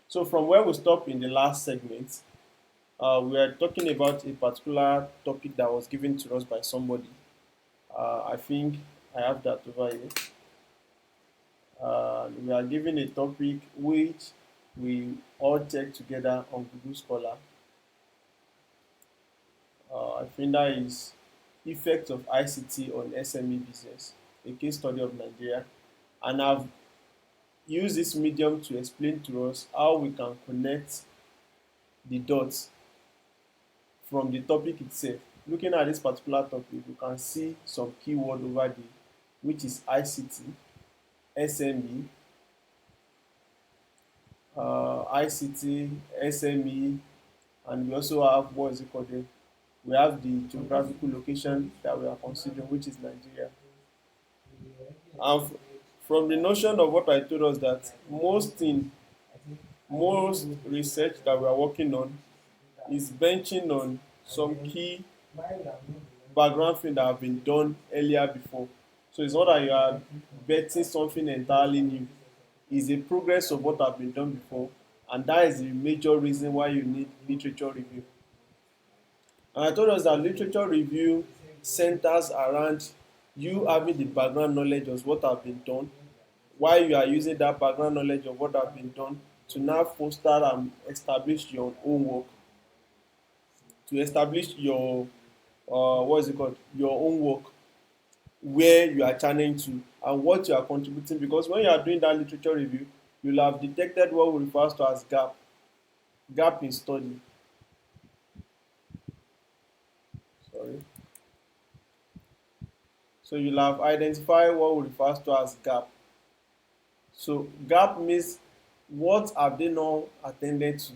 So from where we stopped in the last segment, we are talking about a particular topic that was given to us by somebody. I think I have that over here. We are given a topic which we all check together on Google Scholar. I think that is effect of ICT on SME business, a case study of Nigeria. And I've used this medium to explain to us how we can connect the dots from the topic itself. Looking at this particular topic, you can see some keyword over there, which is ICT, SME, ICT, SME, and we also have what is it called there? We have the geographical location that we are considering, which is Nigeria. And from the notion of what I told us that most research that we are working on is benching on some key background thing that have been done earlier before. So it's not that you are betting something entirely new. It's a progress of what have been done before, and that is the major reason why you need literature review. And I told us that literature review centers around you having the background knowledge of what have been done, while you are using that background knowledge of what have been done to now foster and establish your own work, to establish your what is it called, your own work, where you are channeling to and what you are contributing, because when you are doing that literature review, you'll have detected what we refer to as gap in study. Sorry. So you'll have identified what we refer to as gap. So gap means what have they not attended to?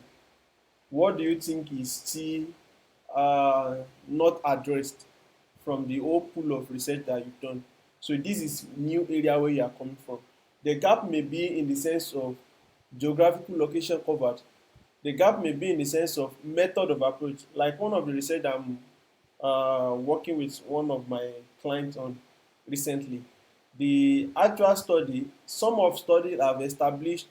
What do you think is still not addressed from the whole pool of research that you've done? So this is new area where you are coming from. The gap may be in the sense of geographical location covered. The gap may be in the sense of method of approach. Like one of the research I'm working with one of my clients on recently. The actual study, some of studies have established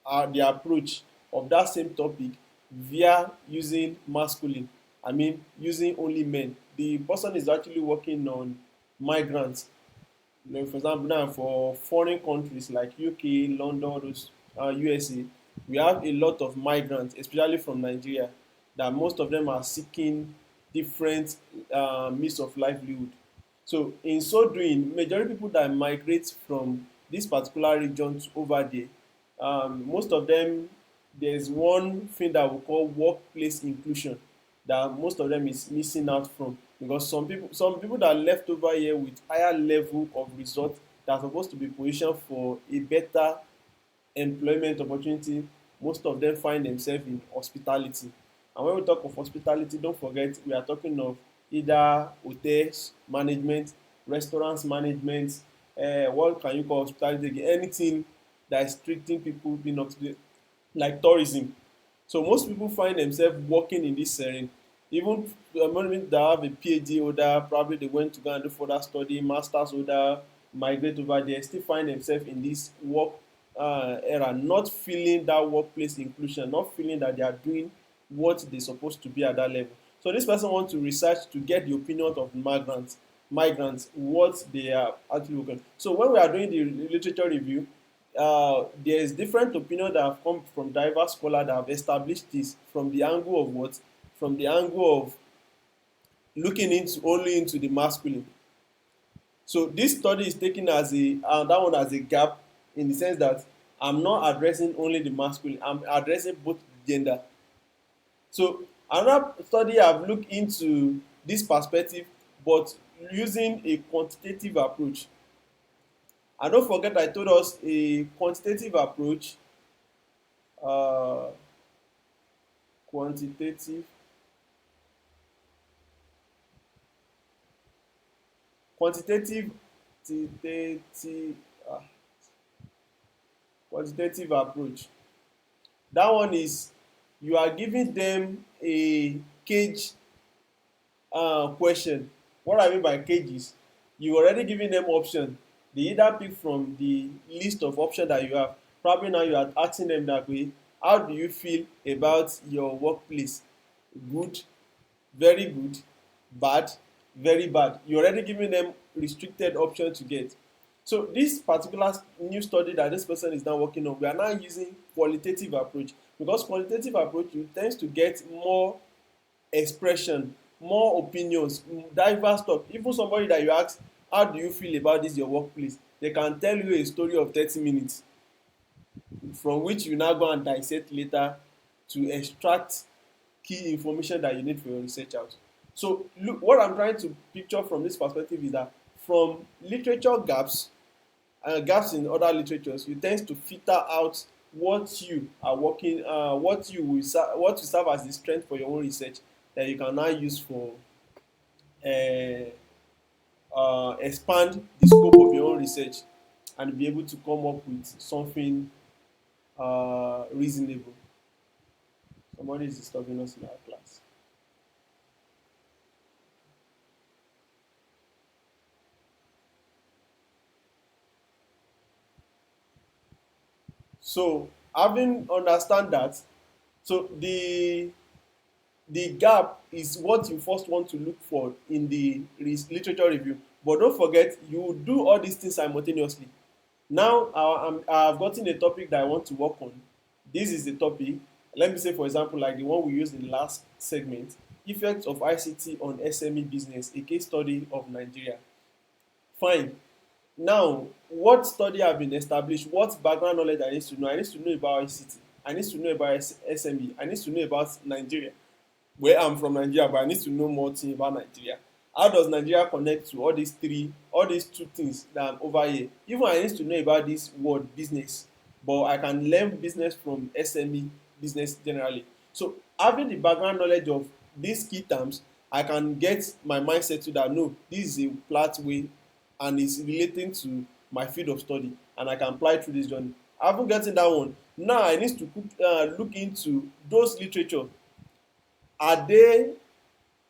the approach of that same topic via using masculine. I mean, using only men. The person is actually working on migrants. You know, for example, now for foreign countries like UK, London, those, USA, we have a lot of migrants, especially from Nigeria, that most of them are seeking different means of livelihood. So in so doing, majority people that migrate from this particular region to over there, most of them, there's one thing that we call workplace inclusion that most of them is missing out from, because some people that are left over here with higher level of result that are supposed to be positioned for a better employment opportunity, most of them find themselves in hospitality. And when we talk of hospitality, don't forget we are talking of either hotels management, restaurants management, what can you call hospitality again? Anything that is treating people being up to date, like tourism. So most people find themselves working in this setting. Even many that have a PhD holder, probably they went to go and do further study, masters holder, migrate over there, still find themselves in this work era, not feeling that workplace inclusion, not feeling that they are doing what they're supposed to be at that level. So this person wants to research to get the opinion of migrants, what they are actually working. So when we are doing the literature review, there is different opinion that have come from diverse scholars that have established this from the angle of what? From the angle of looking into only into the masculine. So this study is taken as a that one as a gap, in the sense that I'm not addressing only the masculine, I'm addressing both gender. So another study have looked into this perspective, but using a quantitative approach. And don't forget I told us a quantitative approach, uh, quantitative quantitative quantitative quantitative approach. That one is you are giving them a cage question. What I mean by cage is you already giving them option. They either pick from the list of options that you have. Probably now you are asking them that way, How do you feel about your workplace? Good, very good, bad, very bad. You already giving them restricted option to get. So this particular new study that this person is now working on, we are now using qualitative approach, because qualitative approach you tends to get more expression, more opinions, diverse talk. Even somebody that you ask, how do you feel about this your workplace, they can tell you a story of 30 minutes, from which you now go and dissect later to extract key information that you need for your research out. So look, what I'm trying to picture from this perspective is that from literature gaps, gaps in other literatures, you tend to filter out what you are working, what will serve as the strength for your own research that you can now use for uh, expand the scope of your own research and be able to come up with something reasonable. Somebody is disturbing us in our class. So having understand that, so the gap is what you first want to look for in the literature review, but don't forget you do all these things simultaneously. Now I've gotten a topic that I want to work on. This is the topic. Let me say for example like the one we used in the last segment, effects of ICT on SME business, a case study of Nigeria. Fine. Now, what study have been established? What background knowledge I need to know? I need to know about ICT. I need to know about SME. I need to know about Nigeria, where I'm from Nigeria, but I need to know more things about Nigeria. How does Nigeria connect to all these two things that I'm over here? Even I need to know about this word business, but I can learn business from SME, business generally. So having the background knowledge of these key terms, I can get my mindset to that no, this is a flat way and it's relating to my field of study and I can apply through this journey. After getting that one, now I need to look into those literature. Are they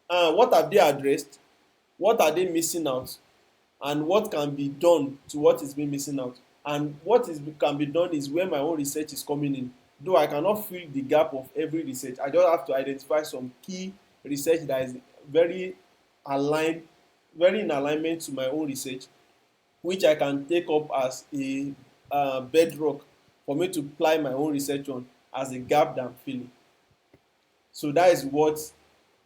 what have they addressed, what are they missing out, and what can be done to what is being missing out. And what is can be done is where my own research is coming in. Though I cannot fill the gap of every research, I just have to identify some key research that is very aligned, very in alignment to my own research, which I can take up as a bedrock for me to apply my own research on as a gap that I'm filling. So that is what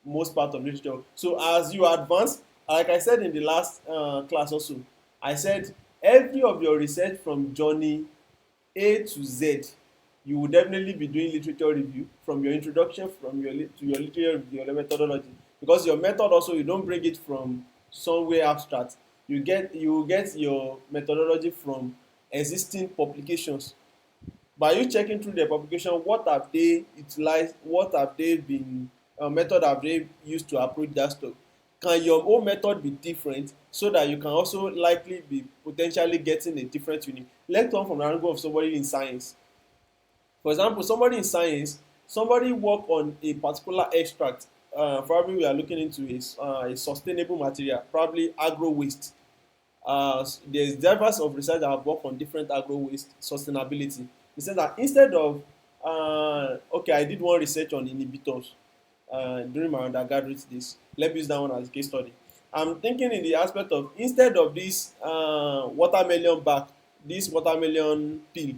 most part of literature. So as you advance, like I said in the last class also, I said every of your research from journey A to Z, you will definitely be doing literature review from your introduction from your to your literature review, your methodology, because your method also you don't bring it from somewhere abstract. You get your methodology from existing publications. By you checking through their publication, what have they utilized, what have they been method have they used to approach that stuff. Can your own method be different so that you can also likely be potentially getting a different unique. Let's come from the angle of somebody in science. For example, somebody in science, somebody work on a particular extract. Probably we are looking into a sustainable material, probably agro waste. There's diverse of research that have worked on different agro waste sustainability. He said that instead of okay, I did one research on inhibitors during my undergraduate days. Let me use that one as a case study. I'm thinking in the aspect of instead of this watermelon back, this watermelon peel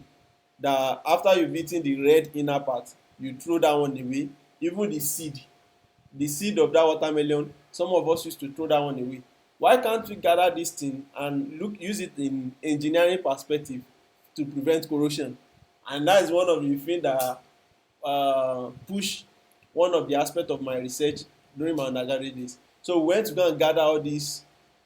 that after you've eaten the red inner part, you throw that one away. Even the seed of that watermelon, some of us used to throw that one away. Why can't we gather this thing and use it in engineering perspective to prevent corrosion? And that is one of the things that push one of the aspects of my research during my undergraduate days. So we went to go and gather all these,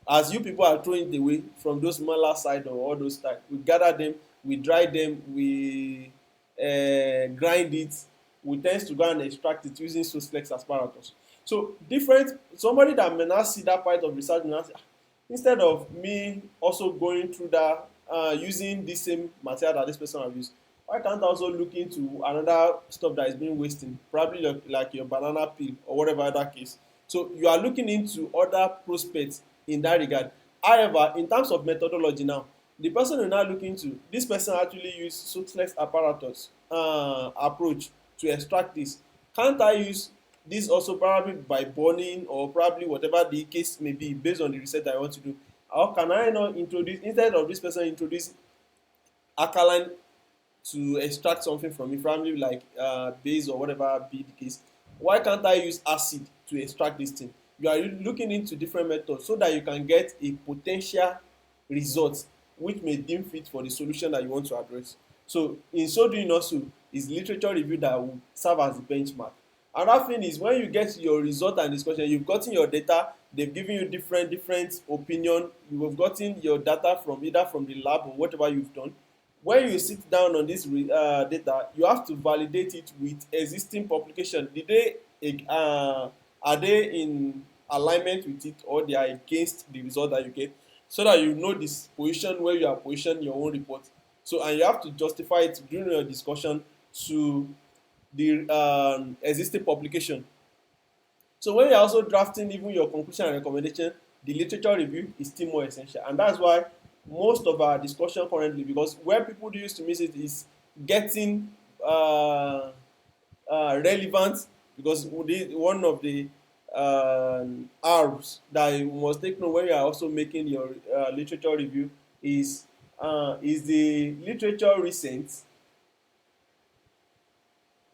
as you people are throwing it away from those smaller side or all those type. We gather them, we dry them, we grind it. We tend to go and extract it using Sosflex apparatus. So different somebody that may not see that part of research may not say, "Ah, instead of me also going through that using the same material that this person have used, why can't I also look into another stuff that is being wasting, probably like your banana peel or whatever other case." So you are looking into other prospects in that regard. However, in terms of methodology now, the person will now look into this person actually use Sotlex apparatus approach to extract this? Can't I use this also probably by burning or probably whatever the case may be based on the research that I want to do? Or can I not introduce, instead of this person introduce alkaline to extract something from it, probably like base or whatever be the case, why can't I use acid to extract this thing? You are looking into different methods so that you can get a potential result which may deem fit for the solution that you want to address. So in so doing also is literature review that will serve as the benchmark. Another thing is when you get your result and discussion, you've gotten your data, they've given you different opinion, you have gotten your data from either from the lab or whatever you've done. When you sit down on this data, you have to validate it with existing publication. Did they are they in alignment with it, or they are against the result that you get, so that you know this position where you are positioning your own report. So and you have to justify it during your discussion to the existing publication. So when you're also drafting even your conclusion and recommendation, the literature review is still more essential. And that's why most of our discussion currently, because where people do use to miss it is getting relevant, because one of the R's that you must take note when you are also making your literature review is the literature recent?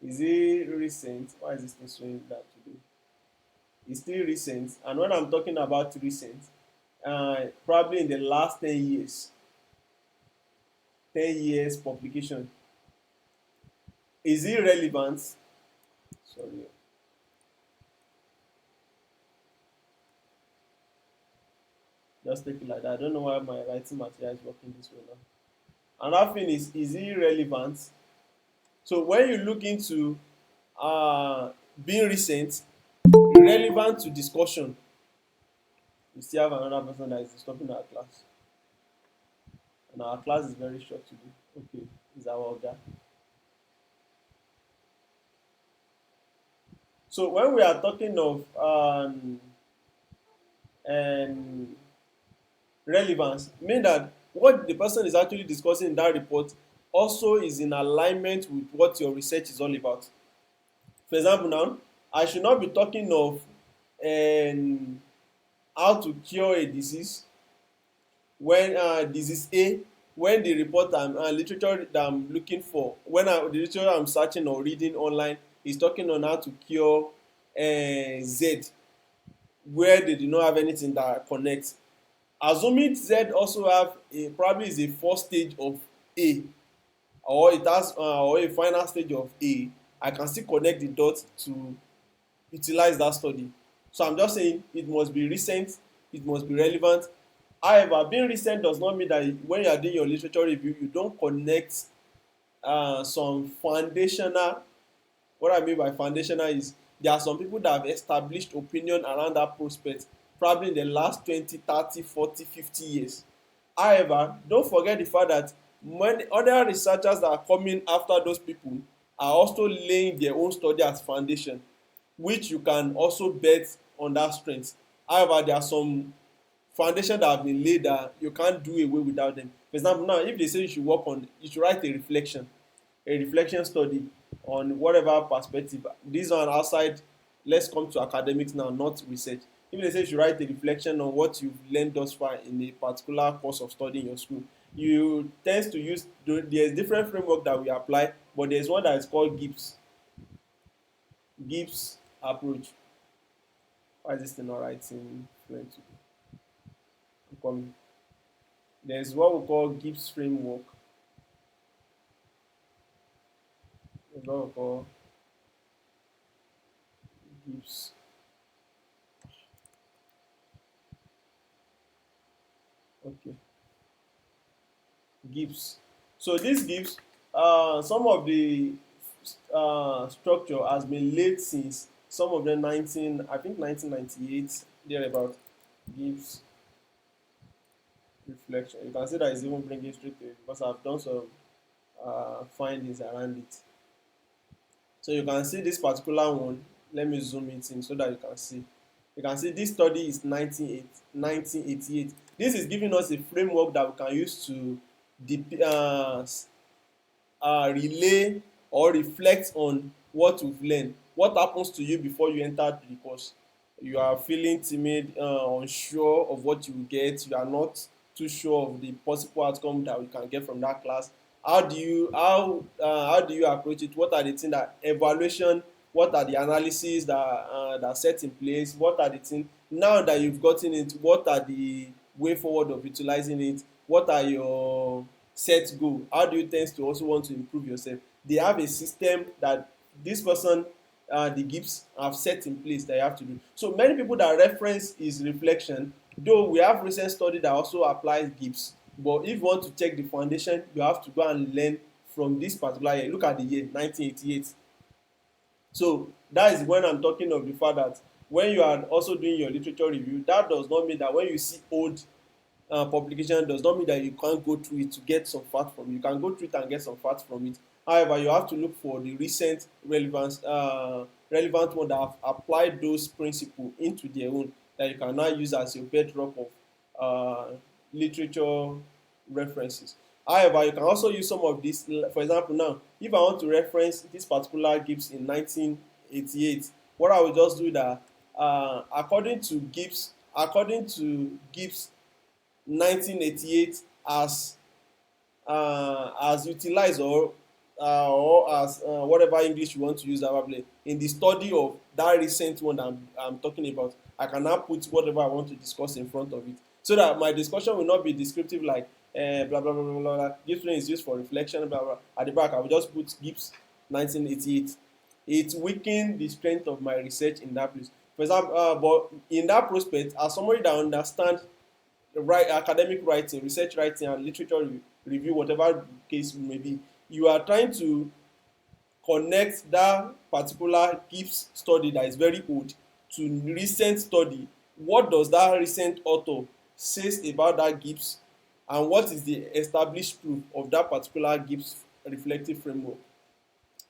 Is it recent? Why is this thing showing that today? It's still recent, and when I'm talking about recent, probably in the last 10 years, 10 years publication. Is it relevant? Sorry, just take it like that. I don't know why my writing material is working this way now. Another thing is it relevant? So when you look into being recent, relevant to discussion, we still have another person that is disturbing our class, and our class is very short today. Okay, is our guy. So when we are talking of um, relevance, mean that what the person is actually discussing in that report also is in alignment with what your research is all about. For example, now I should not be talking of how to cure a disease when disease A, when the report literature that I'm looking for, when the literature I'm searching or reading online is talking on how to cure Z, where they do not have anything that connects. Assuming Z also have probably is a first stage of A, or it has or a final stage of A, I can still connect the dots to utilize that study. So I'm just saying it must be recent, it must be relevant. However, being recent does not mean that when you are doing your literature review, you don't connect some foundational. What I mean by foundational is there are some people that have established opinion around that prospect probably in the last 20, 30, 40, 50 years. However, don't forget the fact that many other researchers that are coming after those people are also laying their own study as foundation, which you can also bet on that strength. However, there are some foundation that have been laid that you can't do away without them. For example, now if they say you should write a reflection study on whatever perspective. This one outside, let's come to academics now, not research. If they say you should write a reflection on what you've learned thus far in a particular course of study in your school, you tend to use, there's different framework that we apply, but there's one that is called Gibbs approach. Why is this thing not writing fluently? I'm coming. There's what we call Gibbs framework. There's what we call Gibbs. Okay, Gibbs. So this gives some of the structure has been laid since some of the 1998 thereabout. Gibbs reflection. You can see that it's even bringing straight to it because I've done some findings around it. So you can see this particular one. Let me zoom it in so that you can see. You can see this study is 1988. This is giving us a framework that we can use to relay or reflect on what you've learned. What happens to you before you enter the course? You are feeling timid, unsure of what you will get, you are not too sure of the possible outcome that you can get from that class. How do you approach it? What are the things that evaluation, what are the analysis that set in place, what are the things now that you've gotten it, what are the way forward of utilizing it, what are your set goal, how do you tend to also want to improve yourself. They have a system that this person, the gips have set in place that you have to do. So many people that reference is reflection, though we have recent study that also applies gips, but if you want to check the foundation, you have to go and learn from this particular year. Look at the year 1988. So that is when I'm talking of the fact that when you are also doing your literature review, that does not mean that when you see old publication, does not mean that you can't go through it to get some fact from it. You can go through it and get some facts from it. However, you have to look for the recent relevant one that have applied those principles into their own, that you can now use as your bedrock of literature references. However, you can also use some of this. For example, now if I want to reference this particular Gibbs in 1988, what I will just do that according to Gibbs 1988 as utilized or as whatever English you want to use probably in the study of that recent one that I'm talking about. I can now put whatever I want to discuss in front of it, so that my discussion will not be descriptive like blah blah blah blah blah blah. Gibbs is used for reflection blah blah. At the back I will just put Gibbs 1988. It weaken the strength of my research in that place. For example, but in that prospect, as somebody that understand academic writing, research writing, and literature review, whatever case may be, you are trying to connect that particular Gibbs study that is very old to recent study. What does that recent author says about that Gibbs, and what is the established proof of that particular Gibbs reflective framework?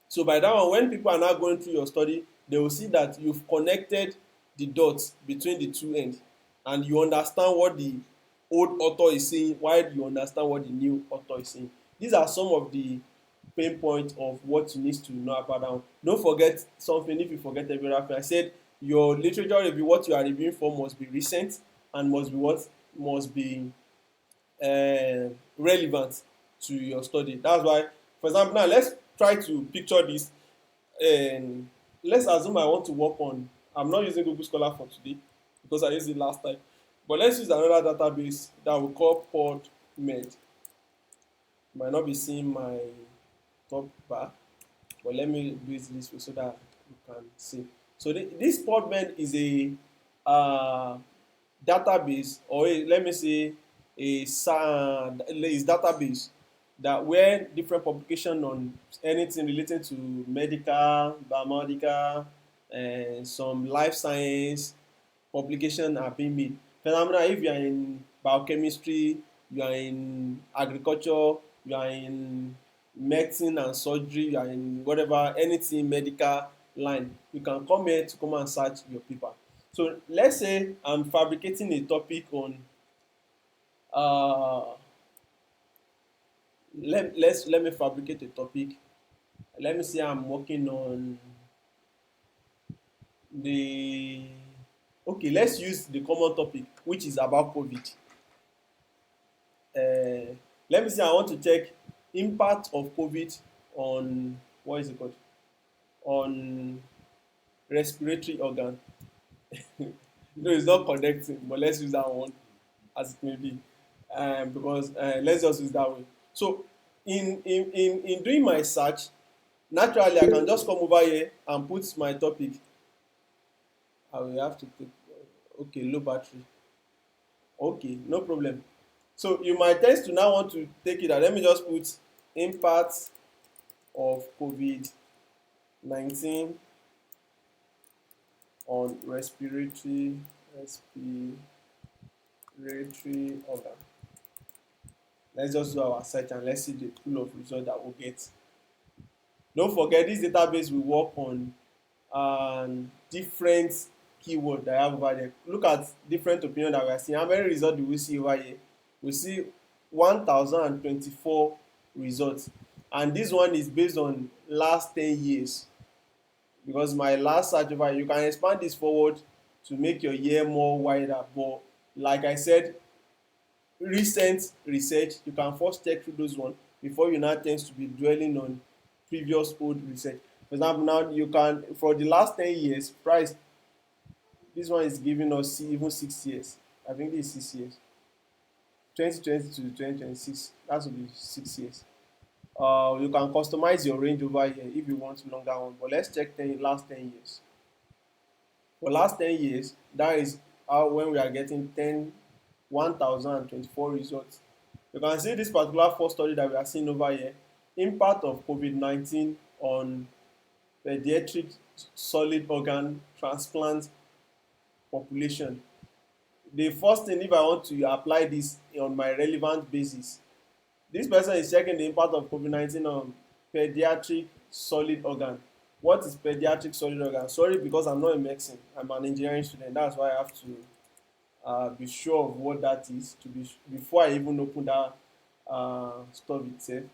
So by that one, when people are now going through your study, they will see that you've connected the dots between the two ends, and you understand what the old author is saying while you understand what the new author is saying. These are some of the pain points of what you need to know about that one. Don't forget something. If you forget every reference, I said your literature review, what you are reviewing for must be recent and must be relevant to your study. That's why, for example, now let's try to picture this. And let's assume I want to work on, I'm not using Google Scholar for today because I used it last time, but let's use another database that we call PubMed. Might not be seeing my top bar, but let me do it this way so that you can see. So this PubMed is a database, or let me say is database that where different publication on anything related to medical, biomedical, and some life science publication are being made. For example, if you are in biochemistry, you are in agriculture, you are in medicine and surgery, you are in whatever, anything medical line, you can come here to come and search your paper. So let's say I'm fabricating a topic on uh, let me fabricate a topic. Let me say I'm working on the okay, let's use the common topic which is about COVID. Let me say I want to check impact of COVID on what is it called, on respiratory organ. No, it's not connecting, but let's use that one as it may be, because let's just use that way. So in doing my search, naturally I can just come over here and put my topic. I will have to take okay, low battery. Okay, no problem. So you might tend to now want to take it out. Let me just put impact of COVID-19 on respiratory organ. Let's just do our search and let's see the pool of results that we'll get. Don't forget this database will work on different keywords that I have over there. Look at different opinions that we are seeing. How many results do we see over here? We see 1024 results, and this one is based on last 10 years, because my last search over, you can expand this forward to make your year more wider, but like I said, recent research, you can first check through those ones before you now tend to be dwelling on previous old research. For example, now you can, for the last 10 years price, this one is giving us even 6 years. I think this is 6 years, 2020 to 2026, that will be 6 years. You can customize your range over here if you want longer one, but let's check last 10 years. For last 10 years, that is how, when we are getting 1024 results. You can see this particular first study that we are seeing over here, impact of COVID-19 on pediatric solid organ transplant population. The first thing, if I want to apply this on my relevant basis, this person is checking the impact of COVID-19 on pediatric solid organ. What is pediatric solid organ? Sorry, because I'm not a medicine, I'm an engineering student. That's why I have to be sure of what that is to be before I even open that stuff itself.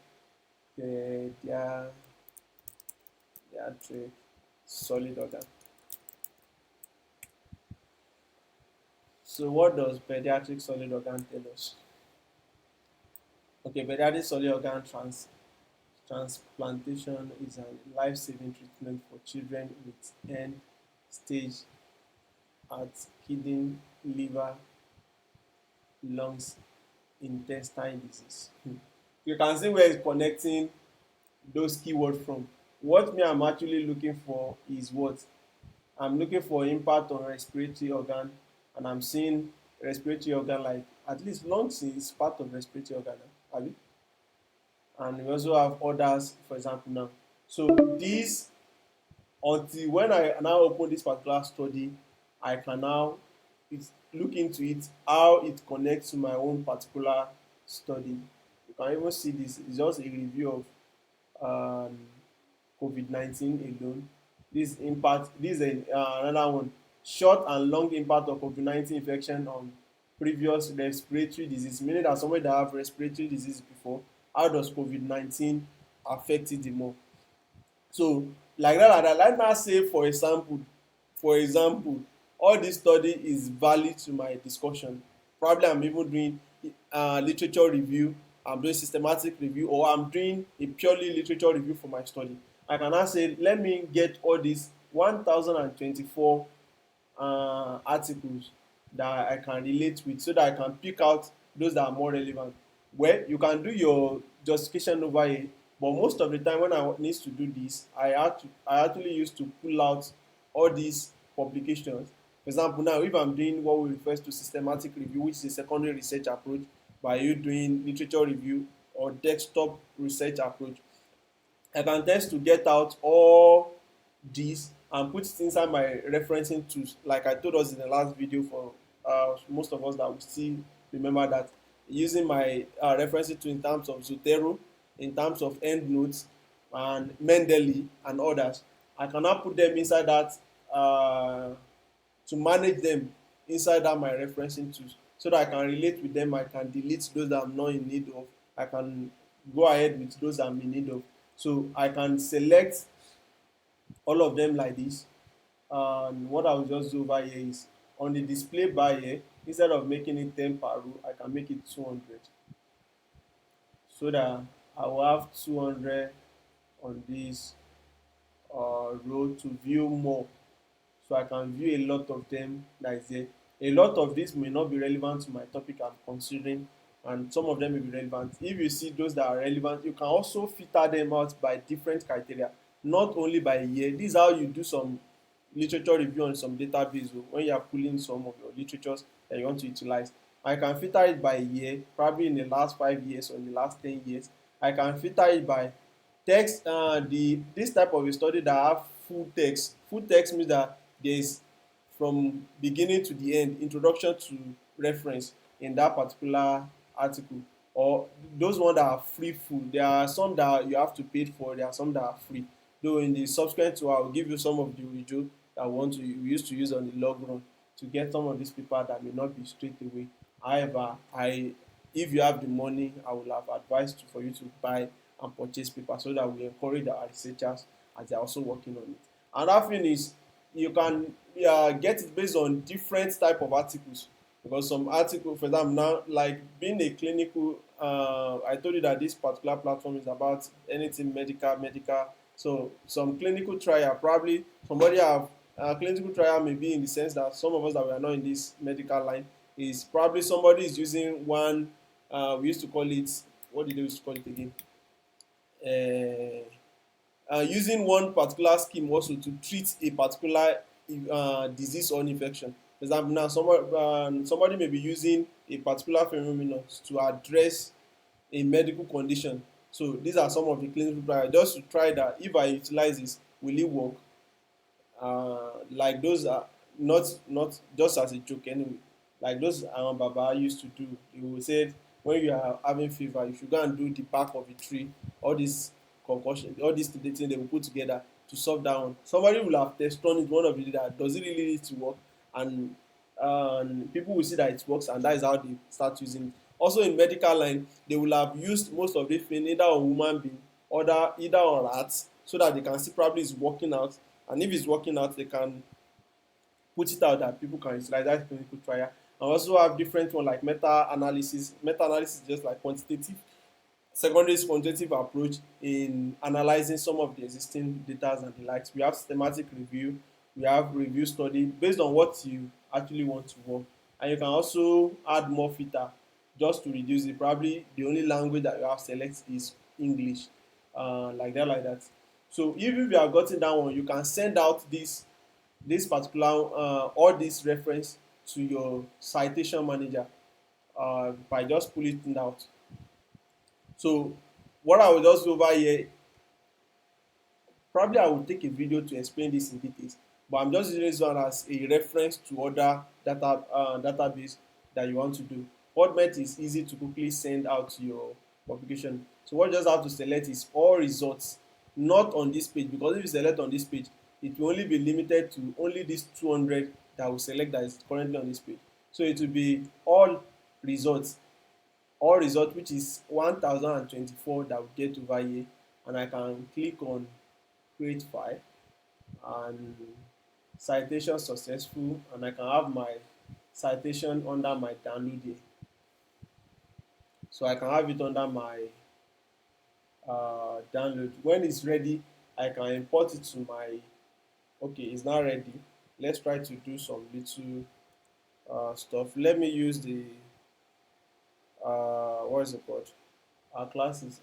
Pediatric solid organ. So what does pediatric solid organ tell us? Okay, pediatric solid organ transplantation is a life-saving treatment for children with end-stage heart, kidney, liver, lungs, intestine disease. You can see where it's connecting those keywords from. What me I'm actually looking for is what? I'm looking for impact on respiratory organ, and I'm seeing respiratory organ, like at least lungs is part of respiratory organ, abi? And we also have others, for example now. So this, until when I now open this particular study, I can now look into it, how it connects to my own particular study. You can even see this is just a review of COVID-19 alone. This impact, this is another one, short and long impact of COVID-19 infection on previous respiratory disease, meaning that somebody that have respiratory disease before, how does COVID-19 affect it the more? So like that, let now say for example, all this study is valid to my discussion. Probably I'm even doing literature review, I'm doing systematic review, or I'm doing a purely literature review for my study. I can now say, let me get all these 1024 articles that I can relate with, so that I can pick out those that are more relevant. Well, you can do your justification over here, but most of the time when I need to do this, I actually used to pull out all these publications. For example, now if I'm doing what we refer to systematic review, which is a secondary research approach, by you doing literature review or desktop research approach, I can test to get out all this and put it inside my referencing tools, like I told us in the last video. For most of us that will still remember that, using my referencing tool in terms of Zotero, in terms of EndNotes and Mendeley and others, I can now put them inside that, to manage them inside that my referencing tools, so that I can relate with them. I can delete those that I'm not in need of. I can go ahead with those I'm in need of. So I can select all of them like this. And what I will just do over here is, on the display bar here, instead of making it 10 per row, I can make it 200, so that I will have 200 on this row to view more. So I can view a lot of them that is there. A lot of this may not be relevant to my topic I'm considering, and some of them may be relevant. If you see those that are relevant, you can also filter them out by different criteria, not only by year. This is how you do some literature review on some database when you are pulling some of your literatures that you want to utilize. I can filter it by year, probably in the last 5 years or in the last 10 years. I can filter it by text. This type of a study that have full text. Full text means that there is, from beginning to the end, introduction to reference in that particular article. Or those ones that are free full. There are some that you have to pay for. There are some that are free. Though in the subsequent two, I will give you some of the original that we used to use on the log run to get some of these paper that may not be straight away. However, if you have the money, I would have advised for you to buy and purchase paper so that we encourage our researchers as they are also working on it. Another thing is you can get it based on different type of articles, because some article, for example, now like being a clinical, I told you that this particular platform is about anything medical. So some clinical trial, probably somebody have clinical trial, may be in the sense that some of us that we are not in this medical line, is probably somebody is using one, we used to call it, what did they used to call it again, using one particular scheme also to treat a particular disease or infection. For example, now somebody may be using a particular phenomenon to address a medical condition. So these are some of the clinical trials, just to try that if I utilize this, will it work? Like those are not just as a joke anyway. Like those baba used to do. They will say when you are having fever, you should go and do the bark of a tree. All this concussion, all these things they will put together to solve that one. Somebody will have tested on it one of the day that does it really need to work, and people will see that it works, and that is how they start using it. Also in medical line, they will have used most of the thing either on human being or either on rats, so that they can see probably it's working out, and if it's working out they can put it out that people can utilize that clinical trial. And also have different one like meta-analysis. Meta-analysis is just like quantitative, secondary is quantitative approach in analyzing some of the existing data and the likes. We have systematic review, we have review study based on what you actually want to work. And you can also add more filter just to reduce it. Probably the only language that you have select is English, like that. So if you have gotten that one, you can send out this particular all this reference to your citation manager by just pulling it out. So what I will just do over here, probably I will take a video to explain this in details, but I'm just using this one as a reference to other database that you want to do. PubMed is easy to quickly send out to your publication. So what you just have to select is all results, not on this page, because if you select on this page, it will only be limited to only this 200 that will select that is currently on this page. So it will be results all result, which is 1024 that we get over here, and I can click on create file and citation successful, and I can have my citation under my download here. So I can have it under my download. When it's ready, I can import it to my, okay, it's not ready. Let's try to do some little stuff. Let me use the what is it called, our classes.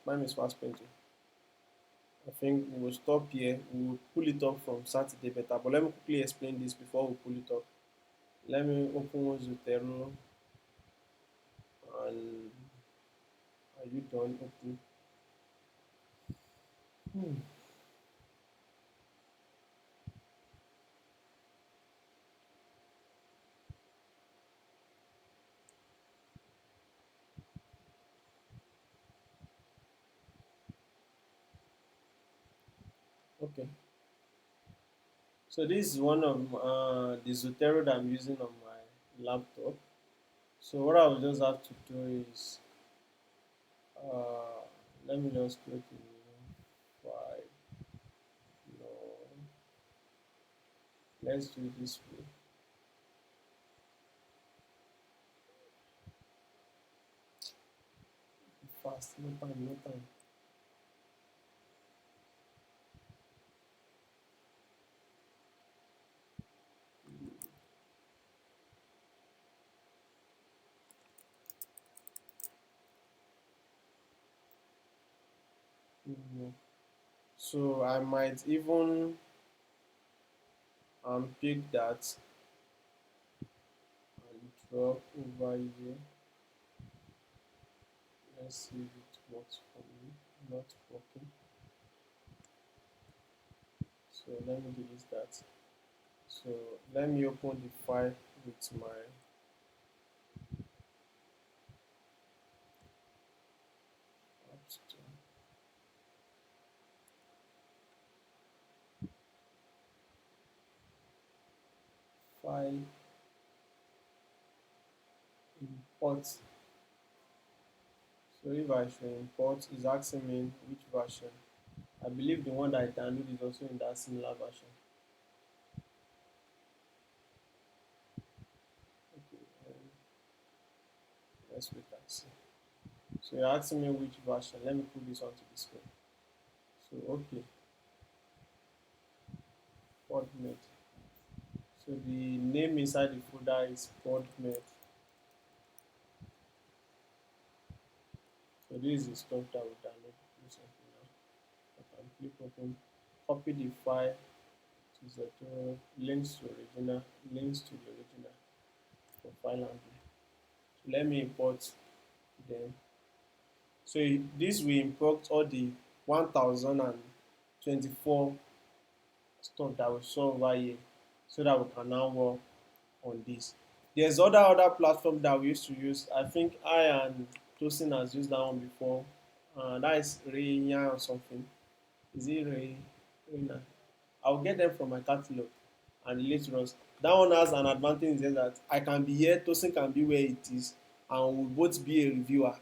Mine is fast painting. I think we will stop here. We will pull it up from Saturday better. But let me quickly explain this before we pull it up. Let me open Zotero, and are you done? Open. Okay. So this is one of the Zotero that I'm using on my laptop. So what I will just have to do is uh, let me just create a new file. No, let's do it this way. Fast, no time, no time. Mhm. So I might even pick that and drop over here. Let's see if it works for me. Not working. So let me delete that. So let me open the file with my app store. File import. So if I should import, it's asking me which version. I believe the one that I download is also in that similar version. Okay, let's wait and see. So you're asking me which version. Let me put this onto the screen. So okay, PubMed. So the name inside the folder is PubMed. So this is the stuff that we download recently now. I can click open, copy the file to Zotero, links to the original for file handling. So let me import them. So this will import all the 1024 stuff that we saw over here so that we can now work on this. There's other platform that we used to use. I think I and Tosin has used that one before. That is Reyna or something. Is it Reyna? I'll get them from my catalog and relate to us. That one has an advantage in that I can be here, Tosin can be where it is, and we'll both be a reviewer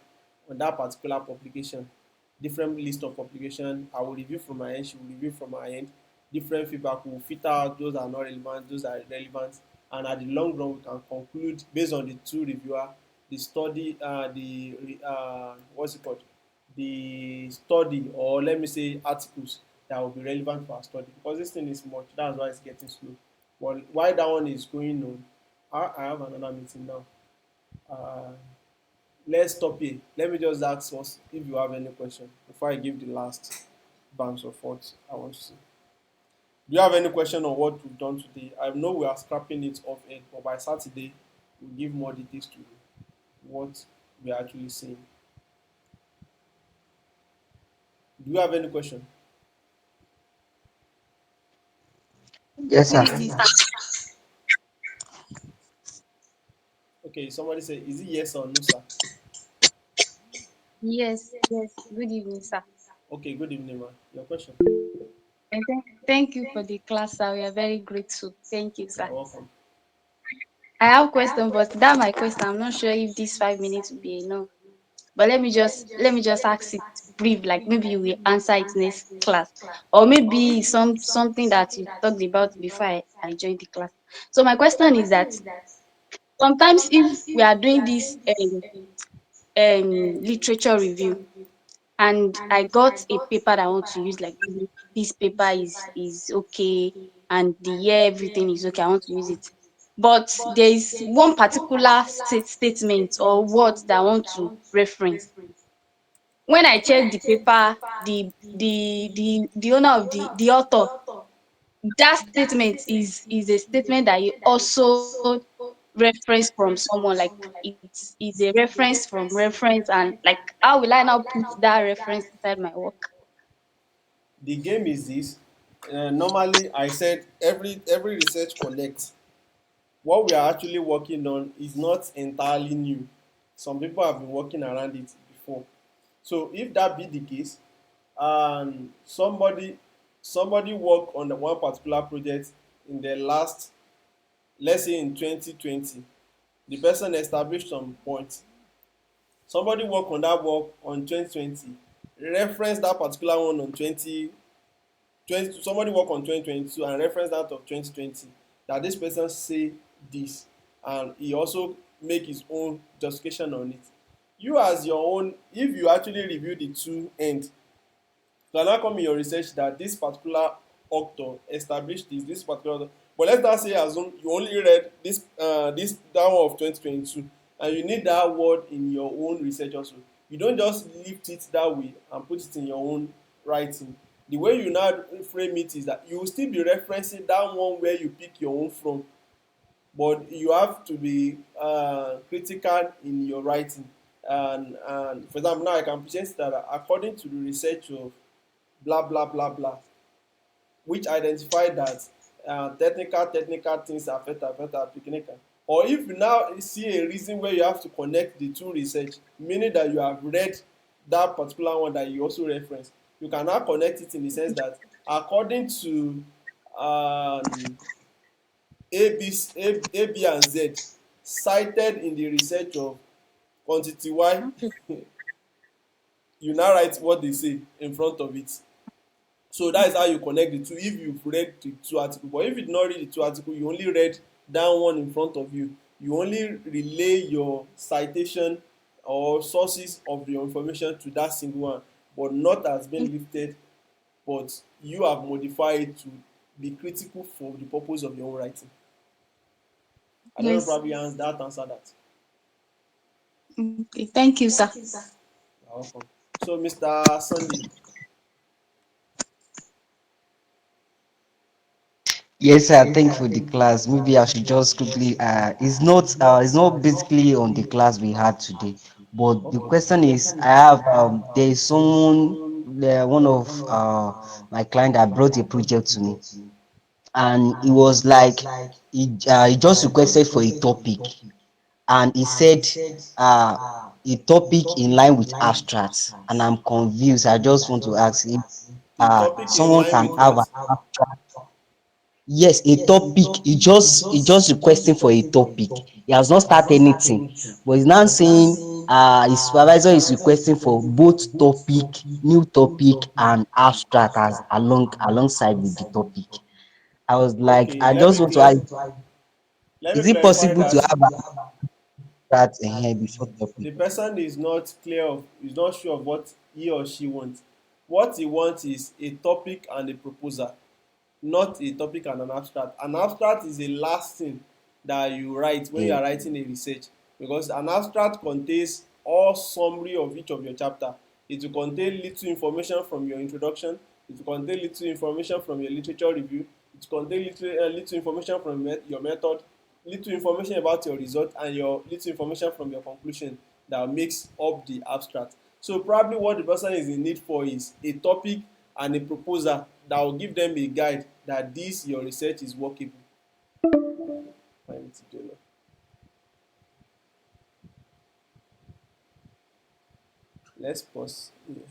on that particular publication. Different list of publication. I will review from my end, she will review from my end. Different feedback, we will filter out those are not relevant, those are relevant, and at the long run, we can conclude based on the two reviewer, the study, what's it called? The study, or let me say articles that will be relevant for our study, because this thing is much, that's why it's getting slow. But while that one is going on, I have another meeting now. uh, let's stop here. Let me just ask us if you have any question before I give the last bounce of what I want to say. Do you have any question on what we've done today? I know we are scrapping it off end, but by Saturday we'll give more details to what we are actually saying. Do you have any question? Yes, Good sir. evening, sir. Okay, somebody say, is it yes or no, sir? Yes, good evening, sir. Okay, good evening, man. Your question? And thank you for the class, sir. We are very grateful. Thank you, sir. You're welcome. I have a question, but that my question. I'm not sure if these 5 minutes will be enough. But let me just ask it brief, like maybe you will answer it next class. Or maybe something that you talked about before I joined the class. So my question is that sometimes if we are doing this literature review, and I got a paper that I want to use, like maybe this paper is okay, and the year everything is okay. I want to use it, but there is one particular statement or word that I want to reference. When I check the paper, the owner of the author, that statement is a statement that you also reference from someone, like it's a reference from reference, and like how will I now put that reference inside my work? The game is this. Normally, I said every research connects. What we are actually working on is not entirely new. Some people have been working around it before. So if that be the case, and somebody work on the one particular project in the last, let's say in 2020, the person established some point. Somebody work on that work on 2020, reference that particular one on 2020. Somebody work on 2022 and reference that of 2020, that this person say this, and he also make his own justification on it. You as your own, if you actually review the two end, you can now come in your research that this particular author established this particular author. But let's not say assume you only read this that one of 2022, and you need that word in your own research also. You don't just lift it that way and put it in your own writing. The way you now frame it is that you will still be referencing that one where you pick your own from, but you have to be critical in your writing. And for example, now I can present that according to the research of blah blah blah blah, which identify that technical things affect our technical. Or if you now see a reason where you have to connect the two research, meaning that you have read that particular one that you also reference, you can now connect it in the sense that according to um, A, B and Z cited in the research of quantity Y, Okay. you now write what they say in front of it. So that is how you connect the two if you've read the two articles. But if you did not read the two articles, you only read that one in front of you, you only relay your citation or sources of your information to that single one, but not has been lifted, but you have modified it to be critical for the purpose of your own writing. I don't know, Yes. probably answer that. Okay. Thank you, sir. You're welcome. So Mr. Sunday. Yes, sir. Thank you for the class. Maybe I should just quickly. It's not basically on the class we had today, but the question is, I have there is someone, one of my client that brought a project to me, and it was like he just requested for a topic, and he said uh a topic in line with abstracts, and I'm confused. I just want to ask if A topic in someone line can with have an what? abstract. Yes, a topic. He just requesting for a topic. He has not started anything, but he's now saying his supervisor is requesting for both topic, new topic, and abstract as alongside with the topic. I was like, Okay, I just want to ask, let me is it clarify possible to that. have that here before topic? The person is not clear of, is not sure of what he or she wants. What he wants is a topic and a proposal, not a topic and an abstract. An abstract is a last thing that you write when you Okay. are writing a research, because an abstract contains all summary of each of your chapter. It will contain little information from your introduction, it will contain little information from your literature review, it will contain little information from your method, little information about your result, and your little information from your conclusion that makes up the abstract. So probably what the person is in need for is a topic and a proposal that will give them a guide that this your research is workable. Let's pause here.